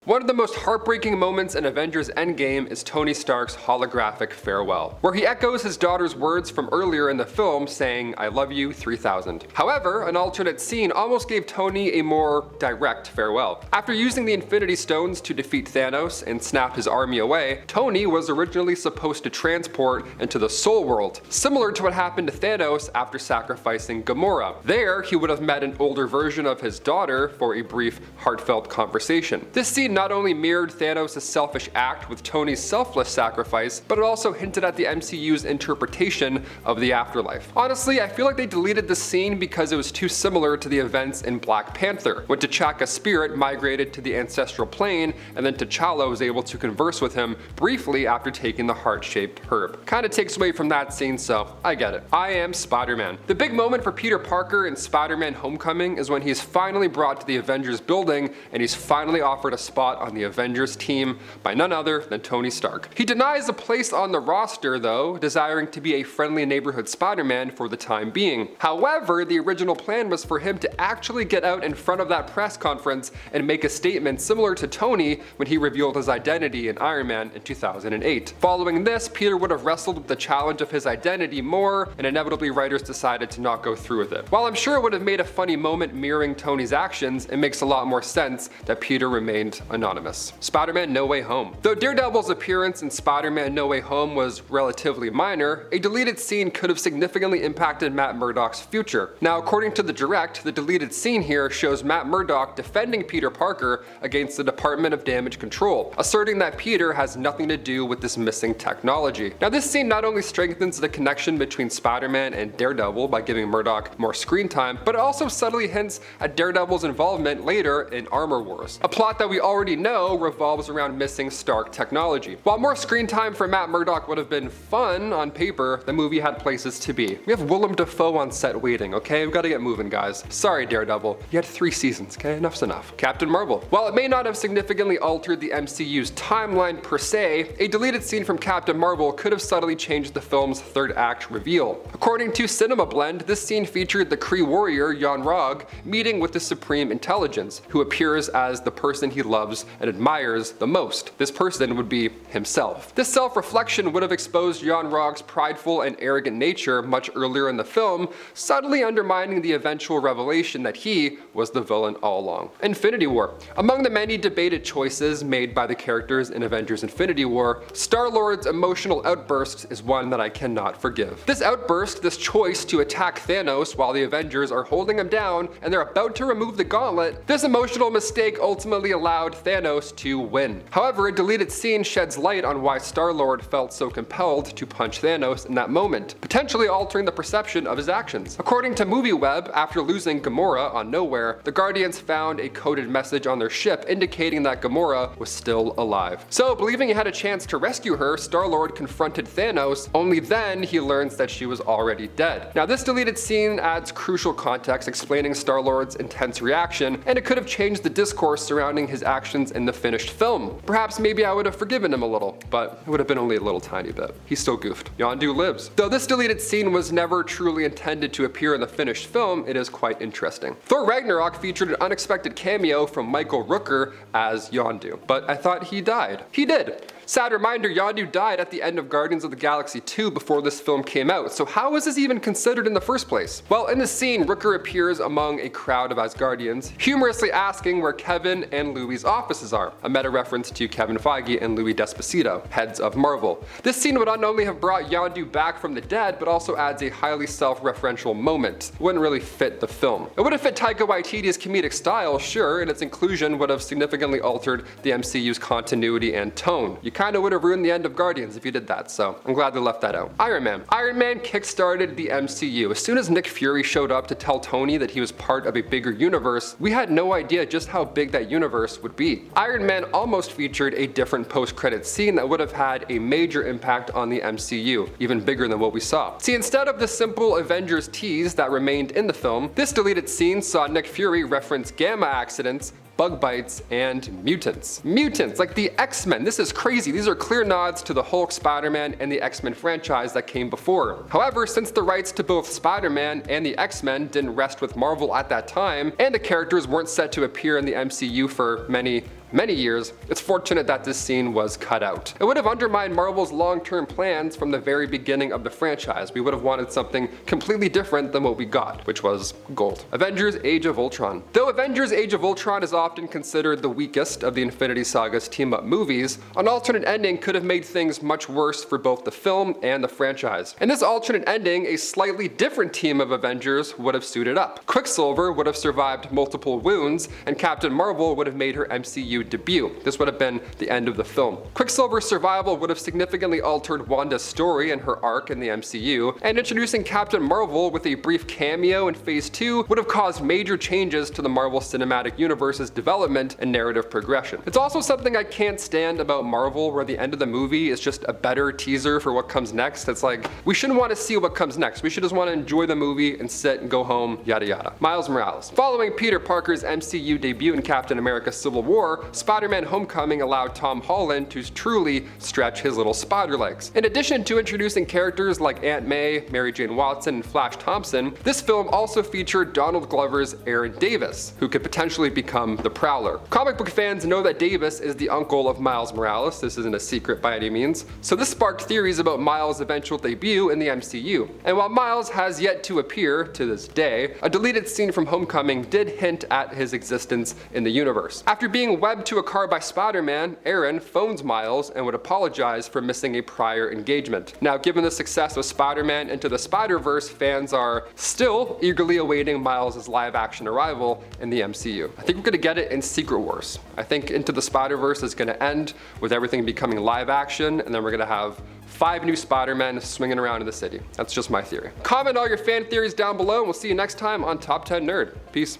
One of the most heartbreaking moments in Avengers Endgame is Tony Stark's holographic farewell, where he echoes his daughter's words from earlier in the film saying, "I love you 3000. However, an alternate scene almost gave Tony a more direct farewell. After using the Infinity Stones to defeat Thanos and snap his army away, Tony was originally supposed to transport into the Soul World, similar to what happened to Thanos after sacrificing Gamora. There, he would have met an older version of his daughter for a brief, heartfelt conversation. This scene not only mirrored Thanos' selfish act with Tony's selfless sacrifice, but it also hinted at the MCU's interpretation of the afterlife. Honestly, I feel like they deleted this scene because it was too similar to the events in Black Panther, when T'Chaka's spirit migrated to the ancestral plane, and then T'Challa was able to converse with him briefly after taking the heart-shaped herb. Kinda takes away from that scene, so I get it. I am Spider-Man. The big moment for Peter Parker in Spider-Man Homecoming is when he's finally brought to the Avengers building and he's finally offered a spot on the Avengers team by none other than Tony Stark. He denies a place on the roster though, desiring to be a friendly neighborhood Spider-Man for the time being. However, the original plan was for him to actually get out in front of that press conference and make a statement similar to Tony when he revealed his identity in Iron Man in 2008. Following this, Peter would have wrestled with the challenge of his identity more, and inevitably writers decided to not go through with it. While I'm sure it would have made a funny moment mirroring Tony's actions, it makes a lot more sense that Peter remained anonymous. Spider-Man No Way Home. Though Daredevil's appearance in Spider-Man No Way Home was relatively minor, a deleted scene could have significantly impacted Matt Murdock's future. Now, according to the direct, the deleted scene here shows Matt Murdock defending Peter Parker against the Department of Damage Control, asserting that Peter has nothing to do with this missing technology. Now, this scene not only strengthens the connection between Spider-Man and Daredevil by giving Murdock more screen time, but it also subtly hints at Daredevil's involvement later in Armor Wars, a plot that we already know revolves around missing Stark technology. While more screen time for Matt Murdock would have been fun on paper, the movie had places to be. We have Willem Dafoe on set waiting, okay? We've got to get moving, guys. Sorry, Daredevil. You had 3 seasons, okay? Enough's enough. Captain Marvel. While it may not have significantly altered the MCU's timeline per se, a deleted scene from Captain Marvel could have subtly changed the film's third act reveal. According to Cinema Blend, this scene featured the Kree warrior Yondu meeting with the Supreme Intelligence, who appears as the person he loves and admires the most. This person would be himself. This self-reflection would have exposed Yondu's prideful and arrogant nature much earlier in the film, subtly undermining the eventual revelation that he was the villain all along. Infinity War. Among the many debated choices made by the characters in Avengers Infinity War, Star-Lord's emotional outburst is one that I cannot forgive. This outburst, this choice to attack Thanos while the Avengers are holding him down and they're about to remove the gauntlet, this emotional mistake ultimately allowed Thanos to win. However, a deleted scene sheds light on why Star-Lord felt so compelled to punch Thanos in that moment, potentially altering the perception of his actions. According to MovieWeb, after losing Gamora on Nowhere, the Guardians found a coded message on their ship indicating that Gamora was still alive. So, believing he had a chance to rescue her, Star-Lord confronted Thanos, only then he learns that she was already dead. Now, this deleted scene adds crucial context explaining Star-Lord's intense reaction, and it could have changed the discourse surrounding his actions in the finished film. Perhaps maybe I would have forgiven him a little, but it would have been only a little tiny bit. He still goofed. Yondu lives. Though this deleted scene was never truly intended to appear in the finished film, it is quite interesting. Thor Ragnarok featured an unexpected cameo from Michael Rooker as Yondu, but I thought he died. He did. Sad reminder, Yondu died at the end of Guardians of the Galaxy 2 before this film came out, so how was this even considered in the first place? Well, in the scene, Rooker appears among a crowd of Asgardians, humorously asking where Kevin and Louie's offices are, a meta reference to Kevin Feige and Louis D'Esposito, heads of Marvel. This scene would not only have brought Yondu back from the dead, but also adds a highly self-referential moment. It wouldn't really fit the film. It would have fit Taika Waititi's comedic style, sure, and its inclusion would have significantly altered the MCU's continuity and tone. You kinda would have ruined the end of Guardians if you did that, so I'm glad they left that out. Iron Man. Iron Man kickstarted the MCU. As soon as Nick Fury showed up to tell Tony that he was part of a bigger universe, we had no idea just how big that universe would be. Iron Man almost featured a different post-credit scene that would have had a major impact on the MCU, even bigger than what we saw. See, instead of the simple Avengers tease that remained in the film, this deleted scene saw Nick Fury reference gamma accidents, bug bites, and mutants. Mutants, like the X-Men. This is crazy. These are clear nods to the Hulk, Spider-Man, and the X-Men franchise that came before. However, since the rights to both Spider-Man and the X-Men didn't rest with Marvel at that time, and the characters weren't set to appear in the MCU for many many years, it's fortunate that this scene was cut out. It would have undermined Marvel's long-term plans from the very beginning of the franchise. We would have wanted something completely different than what we got, which was gold. Avengers Age of Ultron. Though Avengers Age of Ultron is often considered the weakest of the Infinity Saga's team-up movies, an alternate ending could have made things much worse for both the film and the franchise. In this alternate ending, a slightly different team of Avengers would have suited up. Quicksilver would have survived multiple wounds, and Captain Marvel would have made her MCU debut. This would have been the end of the film. Quicksilver's survival would have significantly altered Wanda's story and her arc in the MCU, and introducing Captain Marvel with a brief cameo in Phase 2 would have caused major changes to the Marvel Cinematic Universe's development and narrative progression. It's also something I can't stand about Marvel, where the end of the movie is just a better teaser for what comes next. It's like, we shouldn't want to see what comes next. We should just want to enjoy the movie and sit and go home, yada yada. Miles Morales. Following Peter Parker's MCU debut in Captain America Civil War, Spider-Man Homecoming allowed Tom Holland to truly stretch his little spider legs. In addition to introducing characters like Aunt May, Mary Jane Watson, and Flash Thompson, this film also featured Donald Glover's Aaron Davis, who could potentially become the Prowler. Comic book fans know that Davis is the uncle of Miles Morales. This isn't a secret by any means. So this sparked theories about Miles' eventual debut in the MCU. And while Miles has yet to appear to this day, a deleted scene from Homecoming did hint at his existence in the universe. After being webbed to a car by Spider-Man, Aaron phones Miles and would apologize for missing a prior engagement. Now, given the success of Spider-Man Into the Spider-Verse, fans are still eagerly awaiting Miles' live-action arrival in the MCU. I think we're gonna get it in Secret Wars. I think Into the Spider-Verse is gonna end with everything becoming live-action, and then we're gonna have 5 new Spider-Men swinging around in the city. That's just my theory. Comment all your fan theories down below, and we'll see you next time on Top 10 Nerd. Peace.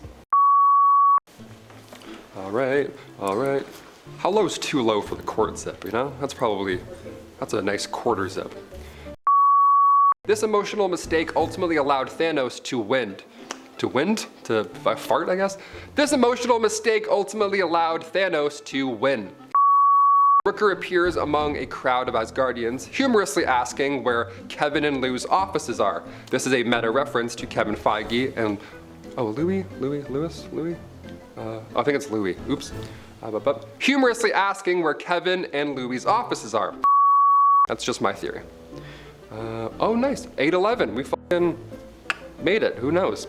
All right. How low is too low for the quart zip, you know? That's a nice quarter zip. This emotional mistake ultimately allowed Thanos to win. To fart, I guess? This emotional mistake ultimately allowed Thanos to win. Rooker appears among a crowd of Asgardians, humorously asking where Kevin and Lou's offices are. This is a meta reference to Kevin Feige and, Louis? I think it's Louis, oops. Humorously asking where Kevin and Louis' offices are. That's just my theory. Oh nice, 8/11, we fucking made it, who knows?